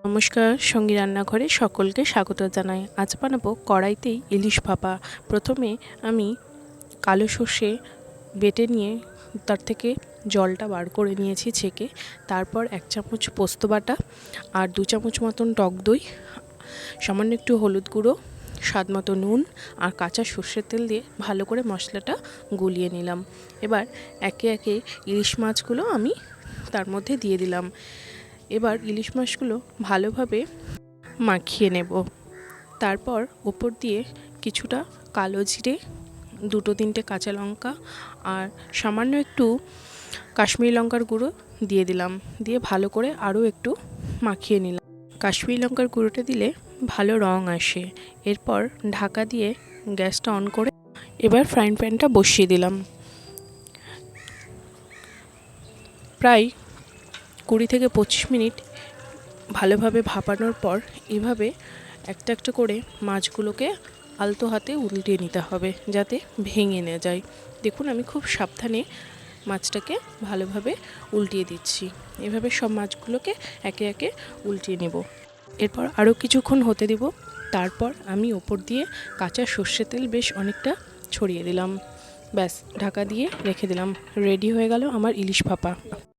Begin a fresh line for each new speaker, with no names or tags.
নমস্কার, সঙ্গী রান্নাঘরে সকলকে স্বাগত জানাই। আজ বানাবো কড়াইতেই ইলিশ ভাপা। প্রথমে আমি কালো সর্ষে বেটে নিয়ে তার থেকে জলটা বার করে নিয়েছি ছেঁকে। তারপর 1 চামচ পোস্ত বাটা আর 2 চামচ মতন টক দই, সামান্য একটু হলুদ গুঁড়ো, স্বাদ মতো নুন আর কাঁচা সর্ষের তেল দিয়ে ভালো করে মশলাটা গুলিয়ে নিলাম। এবার একে একে ইলিশ মাছগুলো আমি তার মধ্যে দিয়ে দিলাম। এবার ইলিশ মাছগুলো ভালোভাবে মাখিয়ে নেব। তারপর উপর দিয়ে কিছুটা কালো জিরে, 2-3টে কাঁচা লঙ্কা আর সামান্য একটু কাশ্মীরি লঙ্কার গুঁড়ো দিয়ে দিলাম। দিয়ে ভালো করে আরও একটু মাখিয়ে নিলাম। কাশ্মীরি লঙ্কার গুঁড়োটা দিলে ভালো রং আসে। এরপর ঢাকা দিয়ে গ্যাসটা অন করে এবার ফ্রাইং প্যানটা বসিয়ে দিলাম। প্রায় 20 থেকে 25 মিনিট ভালোভাবে ভাপানোর পর এভাবে একটা একটা করে মাছগুলোকে আলতো হাতে উল্টিয়ে নিতে হবে যাতে ভেঙে না যায়। দেখুন আমি খুব সাবধানে মাছটাকে ভালোভাবে উল্টিয়ে দিচ্ছি। এভাবে সব মাছগুলোকে একে একে উল্টিয়ে নেব। এরপর আরও কিছুক্ষণ হতে দেব। তারপর আমি ওপর দিয়ে কাঁচা সর্ষের তেল বেশ অনেকটা ছড়িয়ে দিলাম। ব্যাস, ঢাকা দিয়ে রেখে দিলাম। রেডি হয়ে গেল আমার ইলিশ ভাপা।